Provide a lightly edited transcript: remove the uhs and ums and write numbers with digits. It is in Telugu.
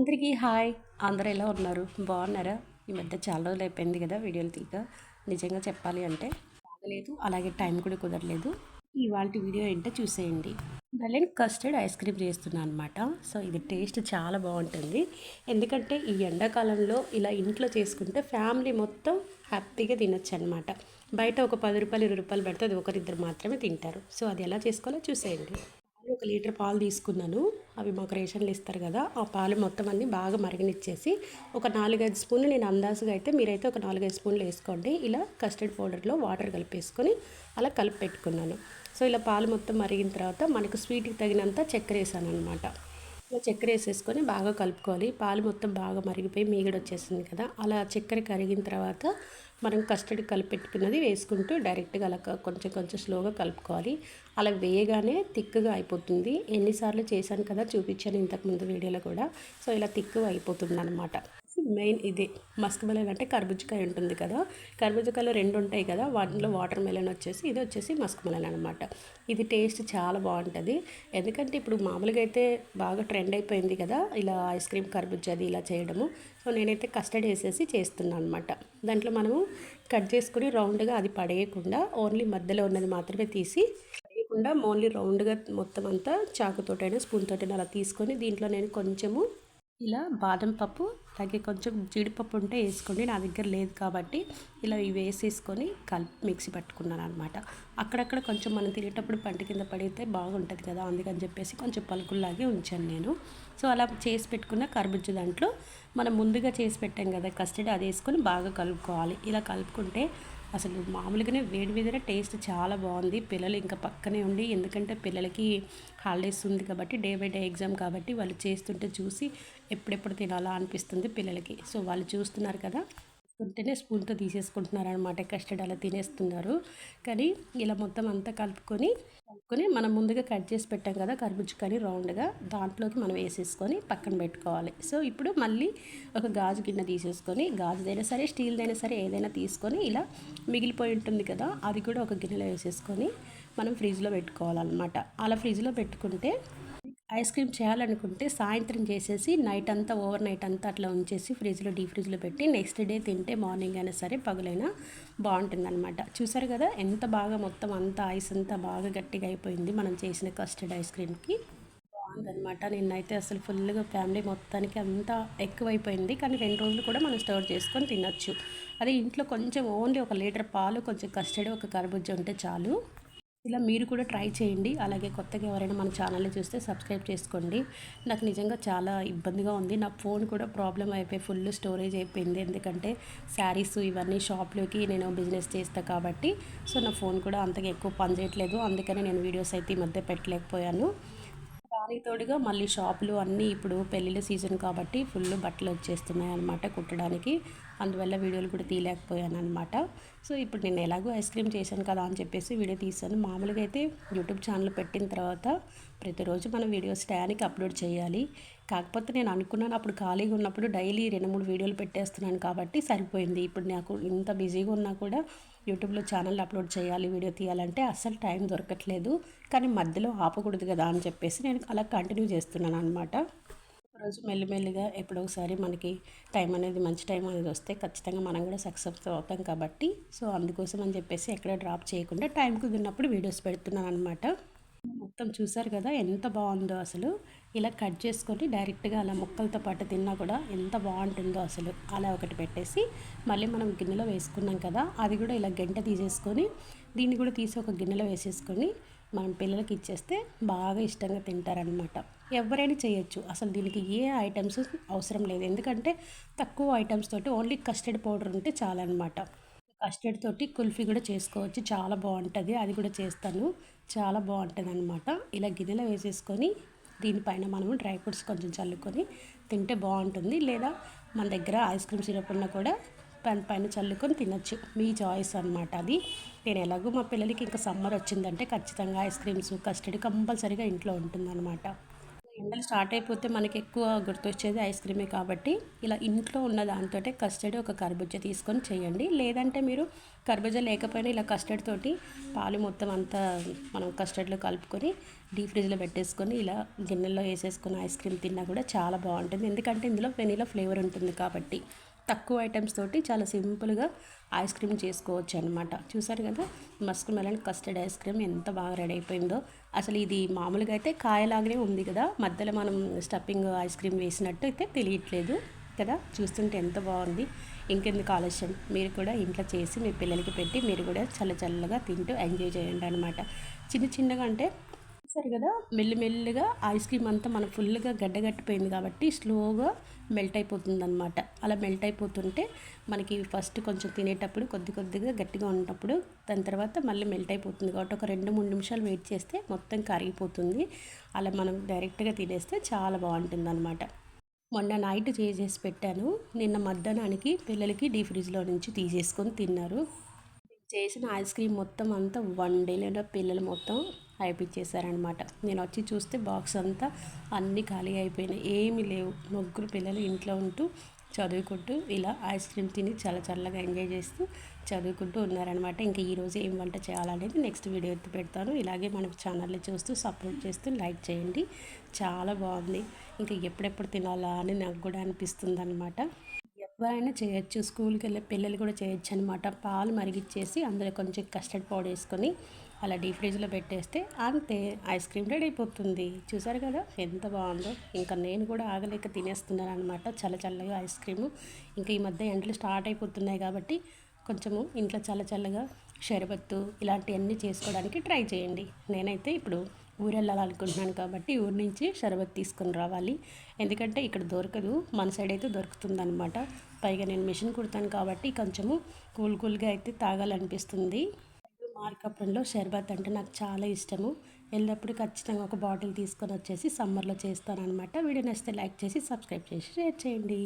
అందరికీ హాయ్. అందరూ ఎలా ఉన్నారు? బాగున్నారా? ఈ మధ్య చాలా రోజులు అయిపోయింది కదా వీడియోలు తీయక. నిజంగా చెప్పాలి అంటే బాగలేదు, అలాగే టైం కూడా కుదరలేదు. ఇవాల్టి వీడియో ఏంటో చూసేయండి. నేను కస్టర్డ్ ఐస్ క్రీమ్ చేస్తున్నాను అనమాట. సో ఇది టేస్ట్ చాలా బాగుంటుంది. ఎందుకంటే ఈ ఎండాకాలంలో ఇలా ఇంట్లో చేసుకుంటే ఫ్యామిలీ మొత్తం హ్యాపీగా తినొచ్చు అనమాట. బయట ఒక 10 రూపాయలు 20 రూపాయలు పెడితే అది ఒకరిద్దరు మాత్రమే తింటారు. సో అది ఎలా చేసుకోవాలో చూసేయండి. ఒక లీటర్ పాలు తీసుకున్నాను. అవి మాకు రేషన్లు ఇస్తారు కదా, ఆ పాలు మొత్తం అన్ని బాగా మరగనిచ్చేసి ఒక 4-5 స్పూన్లు, నేను అందాజుగా అయితే మీరైతే ఒక 4-5 స్పూన్లు వేసుకోండి. ఇలా కస్టర్డ్ పౌడర్లో వాటర్ కలిపేసుకొని అలా కలిపి పెట్టుకున్నాను. సో ఇలా పాలు మొత్తం మరిగిన తర్వాత మనకు స్వీట్కి తగినంత చక్కెర వేసాను అనమాట. ఇలా చక్కెర వేసేసుకొని బాగా కలుపుకోవాలి. పాలు మొత్తం బాగా మరిగిపోయి మీగడ వచ్చేసింది కదా, అలా చక్కెర కరిగిన తర్వాత మనం కస్టర్డ్ కలిపెట్టుకున్నది వేసుకుంటూ డైరెక్ట్గా అలా కొంచెం కొంచెం స్లోగా కలుపుకోవాలి. అలా వేయగానే తిక్కుగా అయిపోతుంది. ఎన్నిసార్లు చేశాను కదా, చూపించాను ఇంతకుముందు వీడియోలో కూడా. సో ఇలా తిక్కుగా అయిపోతుంది అనమాట. మెయిన్ ఇదే మస్క్ మెలన్ అంటే కర్బూజకాయ ఉంటుంది కదా, కర్బూజకాయలు 2 ఉంటాయి కదా, వాటిలో వాటర్ మెలన్ వచ్చేసి ఇది వచ్చేసి మస్క్ మెలన్ అనమాట. ఇది టేస్ట్ చాలా బాగుంటుంది. ఎందుకంటే ఇప్పుడు మామూలుగా అయితే బాగా ట్రెండ్ అయిపోయింది కదా ఇలా ఐస్ క్రీమ్ కర్బూజాది ఇలా చేయడము. సో నేనైతే కస్టర్డ్ వేసేసి చేస్తున్నాను అనమాట. దాంట్లో మనము కట్ చేసుకుని రౌండ్గా అది పడేయకుండా ఓన్లీ మధ్యలో ఉన్నది మాత్రమే తీసి, పడేయకుండా ఓన్లీ రౌండ్గా మొత్తం అంతా చాకుతోటైనా స్పూన్ తోటైనా అలా తీసుకొని దీంట్లో నేను కొంచెము ఇలా బాదం పప్పు అలాగే కొంచెం జీడిపప్పు ఉంటే వేసుకోండి, నా దగ్గర లేదు కాబట్టి ఇలా ఇవి వేసేసుకొని కలిపి మిక్సీ పట్టుకున్నాను అనమాట. అక్కడక్కడ కొంచెం మనం తినేటప్పుడు పంట కింద పడితే బాగుంటుంది కదా, అందుకని చెప్పేసి కొంచెం పలుకుల్లాగే ఉంచాను నేను. సో అలా చేసి పెట్టుకున్న కర్బూజా దాంట్లో మనం ముందుగా చేసి పెట్టాం కదా కస్టర్డ్, అది వేసుకొని బాగా కలుపుకోవాలి. ఇలా కలుపుకుంటే అసలు మామూలుగానే వేడి వేడిన టేస్ట్ చాలా బాగుంది. పిల్లలు ఇంకా పక్కనే ఉండి, ఎందుకంటే పిల్లలకి హాలిడేస్ ఉంది కాబట్టి డే బై డే ఎగ్జామ్ కాబట్టి వాళ్ళు చేస్తుంటే చూసి ఎప్పుడెప్పుడు తినాలా అనిపిస్తుంది పిల్లలకి. సో వాళ్ళు చూస్తున్నారు కదా, ఉంటేనే స్పూన్తో తీసేసుకుంటున్నారు అనమాట. కస్టర్డ్ అలా తినేస్తున్నారు. కానీ ఇలా మొత్తం అంతా కలుపుకొని మనం ముందుగా కట్ చేసి పెట్టాం కదా కర్బూజకాయని రౌండ్గా, దాంట్లోకి మనం వేసేసుకొని పక్కన పెట్టుకోవాలి. సో ఇప్పుడు మళ్ళీ ఒక గాజు గిన్నె తీసేసుకొని, గాజుదైనా సరే స్టీల్దైనా సరే ఏదైనా తీసుకొని ఇలా మిగిలిపోయి ఉంటుంది కదా, అది కూడా ఒక గిన్నెలో వేసేసుకొని మనం ఫ్రిడ్జ్లో పెట్టుకోవాలన్నమాట. అలా ఫ్రిడ్జ్లో పెట్టుకుంటే ఐస్ క్రీమ్ చేయాలనుకుంటే సాయంత్రం చేసేసి నైట్ అంతా ఓవర్ నైట్ అంతా అట్లా ఉంచేసి ఫ్రిడ్జ్లో డీప్ ఫ్రిడ్జ్లో పెట్టి నెక్స్ట్ డే తింటే మార్నింగ్ అయినా సరే పగులైనా బాగుంటుందన్నమాట. చూసారు కదా ఎంత బాగా మొత్తం అంతా ఐస్ అంతా బాగా గట్టిగా అయిపోయింది మనం చేసిన కస్టర్డ్ ఐస్ క్రీమ్కి. బాగుందనమాట. నిన్నైతే అసలు ఫుల్గా ఫ్యామిలీ మొత్తానికి అంతా ఎక్కువైపోయింది. కానీ 2 రోజులు కూడా మనం స్టోర్ చేసుకొని తినొచ్చు. అదే ఇంట్లో కొంచెం ఓన్లీ ఒక లీటర్ పాలు, కొంచెం కస్టర్డ్, ఒక కర్బూజా ఉంటే చాలు. ఇలా మీరు కూడా ట్రై చేయండి. అలాగే కొత్తగా ఎవరైనా మన ఛానల్ని చూస్తే సబ్స్క్రైబ్ చేసుకోండి. నాకు నిజంగా చాలా ఇబ్బందిగా ఉంది. నా ఫోన్ కూడా ప్రాబ్లం అయిపోయి ఫుల్ స్టోరేజ్ అయిపోయింది. ఎందుకంటే శారీస్ ఇవన్నీ షాప్లోకి నేను బిజినెస్ చేస్తాను కాబట్టి. సో నా ఫోన్ కూడా అంతగా ఎక్కువ పని చేయట్లేదు. అందుకని నేను వీడియోస్ అయితే ఈ మధ్య పెట్టలేకపోయాను. దానికి తోడుగా మళ్ళీ షాపులు అన్నీ ఇప్పుడు పెళ్ళిళ్ళ సీజన్ కాబట్టి ఫుల్ బట్టలు వచ్చేస్తున్నాయి అనమాట కుట్టడానికి. అందువల్ల వీడియోలు కూడా తీయలేకపోయాను అనమాట. సో ఇప్పుడు నేను ఎలాగో ఐస్ క్రీమ్ చేశాను కదా అని చెప్పేసి వీడియో తీశాను. మామూలుగా అయితే యూట్యూబ్ ఛానల్ పెట్టిన తర్వాత ప్రతిరోజు మనం వీడియోస్ టయానికి అప్లోడ్ చేయాలి. కాకపోతే నేను అనుకున్నాను అప్పుడు ఖాళీగా ఉన్నప్పుడు డైలీ 2-3 వీడియోలు పెట్టేస్తున్నాను కాబట్టి సరిపోయింది. ఇప్పుడు నాకు ఇంత బిజీగా ఉన్నా కూడా యూట్యూబ్లో ఛానల్ అప్లోడ్ చేయాలి, వీడియో తీయాలంటే అస్సలు టైం దొరకట్లేదు. కానీ మధ్యలో ఆపకూడదు కదా అని చెప్పేసి నేను అలా కంటిన్యూ చేస్తున్నాను అనమాట. ఒకరోజు మెల్లిమెల్లిగా ఎప్పుడో ఒకసారి మనకి టైం అనేది మంచి టైం అనేది వస్తే ఖచ్చితంగా మనం కూడా సక్సెస్ అవుతాం కాబట్టి, సో అందుకోసం అని చెప్పేసి ఎక్కడ డ్రాప్ చేయకుండా టైం కుదిరినప్పుడు వీడియోస్ పెడుతున్నాను అనమాట. మొత్తం చూసారు కదా ఎంత బాగుందో అసలు. ఇలా కట్ చేసుకొని డైరెక్ట్గా అలా ముక్కలతో పాటు తిన్నా కూడా ఎంత బాగుంటుందో అసలు. అలా ఒకటి పెట్టేసి మళ్ళీ మనం గిన్నెలో వేసుకున్నాం కదా, అది కూడా ఇలా గంట తీసేసుకొని దీన్ని కూడా తీసి ఒక గిన్నెలో వేసేసుకొని మనం పిల్లలకి ఇచ్చేస్తే బాగా ఇష్టంగా తింటారనమాట. ఎవరైనా చేయొచ్చు, అసలు దీనికి ఏ ఐటమ్స్ అవసరం లేదు. ఎందుకంటే తక్కువ ఐటమ్స్ తోటి ఓన్లీ కస్టర్డ్ పౌడర్ ఉంటే చాలన్నమాట. కస్టర్డ్ తోటి కుల్ఫీ కూడా చేసుకోవచ్చు, చాలా బాగుంటుంది. అది కూడా చేస్తాను, చాలా బాగుంటుంది అనమాట. ఇలా గిన్నెలో వేసేసుకొని దీనిపైన మనము డ్రై ఫ్రూట్స్ కొంచెం చల్లుకొని తింటే బాగుంటుంది. లేదా మన దగ్గర ఐస్ క్రీమ్ సిరప్ ఉన్నా కూడా పైన చల్లుకొని తినచ్చు, మీ చాయిస్ అనమాట అది. నేను ఎలాగో మా పిల్లలకి ఇంకా సమ్మర్ వచ్చిందంటే ఖచ్చితంగా ఐస్ క్రీమ్స్ కస్టర్డ్ కంపల్సరీగా ఇంట్లో ఉంటుందన్నమాట. ఎండలు స్టార్ట్ అయిపోతే మనకి ఎక్కువ గుర్తొచ్చేది ఐస్ క్రీమే కాబట్టి ఇలా ఇంట్లో ఉన్న దాంతో కస్టర్డ్ ఒక కర్బూజా తీసుకొని చేయండి. లేదంటే మీరు కర్బూజా లేకపోయినా ఇలా కస్టర్డ్ తోటి పాలు మొత్తం అంతా మనం కస్టర్డ్లో కలుపుకొని డీప్ ఫ్రిడ్జ్లో పెట్టేసుకొని ఇలా గిన్నెలో వేసేసుకొని ఐస్ క్రీమ్ తిన్నా కూడా చాలా బాగుంటుంది. ఎందుకంటే ఇందులో వెనీలా ఫ్లేవర్ ఉంటుంది కాబట్టి తక్కువ ఐటమ్స్ తోటి చాలా సింపుల్గా ఐస్ క్రీమ్ చేసుకోవచ్చు అనమాట. చూసారు కదా Musk melon custard ice cream ఎంత బాగా రెడీ అయిపోయిందో. అసలు ఇది మామూలుగా అయితే కాయలాగానే ఉంది కదా, మధ్యలో మనం స్టఫింగ్ ఐస్ క్రీమ్ వేసినట్టు అయితే తెలియట్లేదు కదా. చూస్తుంటే ఎంత బాగుంది. ఇంకెందుకు ఆలస్యం, మీరు కూడా ఇంట్లో చేసి మీ పిల్లలకి పెట్టి మీరు కూడా చల్ల చల్లగా తింటూ ఎంజాయ్ చేయండి అనమాట. చిన్న చిన్నగా అంటే సరే కదా, మెల్లిమెల్లిగా ఐస్ క్రీమ్ అంతా మన ఫుల్గా గడ్డగట్టిపోయింది కాబట్టి స్లోగా మెల్ట్ అయిపోతుంది అనమాట. అలా మెల్ట్ అయిపోతుంటే మనకి ఫస్ట్ కొంచెం తినేటప్పుడు కొద్ది కొద్దిగా గట్టిగా ఉన్నప్పుడు దాని తర్వాత మళ్ళీ మెల్ట్ అయిపోతుంది కాబట్టి ఒక 2-3 నిమిషాలు వెయిట్ చేస్తే మొత్తం కరిగిపోతుంది. అలా మనం డైరెక్ట్గా తినేస్తే చాలా బాగుంటుంది అనమాట. మొన్న నైట్ చేసేసి పెట్టాను, నిన్న మధ్యాహ్నానికి పిల్లలకి డీ ఫ్రిడ్జ్లో నుంచి తీసేసుకొని తిన్నారు. చేసిన ఐస్ క్రీమ్ మొత్తం అంతా 1 డేలోనే పిల్లలు మొత్తం అయిపించేశారనమాట. నేను వచ్చి చూస్తే బాక్స్ అంతా అన్నీ ఖాళీ అయిపోయినాయి, ఏమీ లేవు. ముగ్గురు పిల్లలు ఇంట్లో ఉంటూ చదువుకుంటూ ఇలా ఐస్ క్రీమ్ తిని చాలా చల్లగా ఎంజాయ్ చేస్తూ చదువుకుంటూ ఉన్నారనమాట. ఇంకా ఈరోజు ఏం వంట చేయాలనేది నెక్స్ట్ వీడియో ఎత్తి పెడతాను. ఇలాగే మన ఛానల్ని చూస్తూ సపోర్ట్ చేస్తూ లైక్ చేయండి. చాలా బాగుంది. ఇంకా ఎప్పుడెప్పుడు తినాలా అని నాకు కూడా అనిపిస్తుంది అనమాట. ఎవరైనా చేయొచ్చు, స్కూల్కి వెళ్ళే పిల్లలు కూడా చేయొచ్చు అనమాట. పాలు మరిగిచ్చేసి అందులో కొంచెం కస్టర్డ్ పౌడర్ వేసుకొని అలా డీప్ ఫ్రిడ్జ్లో పెట్టేస్తే అంతే, ఐస్ క్రీమ్ రెడీ అయిపోతుంది. చూసారు కదా ఎంత బాగుందో. ఇంకా నేను కూడా ఆగలేక తినేస్తున్నాను అనమాట చల్ల చల్లగా ఐస్ క్రీము. ఇంకా ఈ మధ్య ఎండలు స్టార్ట్ అయిపోతున్నాయి కాబట్టి కొంచెము ఇంట్లో చల్ల చల్లగా షర్బత్తు ఇలాంటివన్నీ చేసుకోవడానికి ట్రై చేయండి. నేనైతే ఇప్పుడు ఊరు వెళ్ళాలనుకుంటున్నాను కాబట్టి ఊరి నుంచి షర్బత్ తీసుకొని రావాలి. ఎందుకంటే ఇక్కడ దొరకదు, మన సైడ్ అయితే దొరుకుతుందనమాట. పైగా నేను మిషన్ కుడతాను కాబట్టి కొంచెము కూల్గా అయితే తాగాలనిపిస్తుంది. మార్కప్లో షర్బత్ అంటే నాకు చాలా ఇష్టము. వెళ్ళినప్పుడు ఖచ్చితంగా ఒక బాటిల్ తీసుకొని వచ్చేసి సమ్మర్లో చేస్తాను అనమాట. వీడియో నచ్చితే లైక్ చేసి సబ్స్క్రైబ్ చేసి షేర్ చేయండి.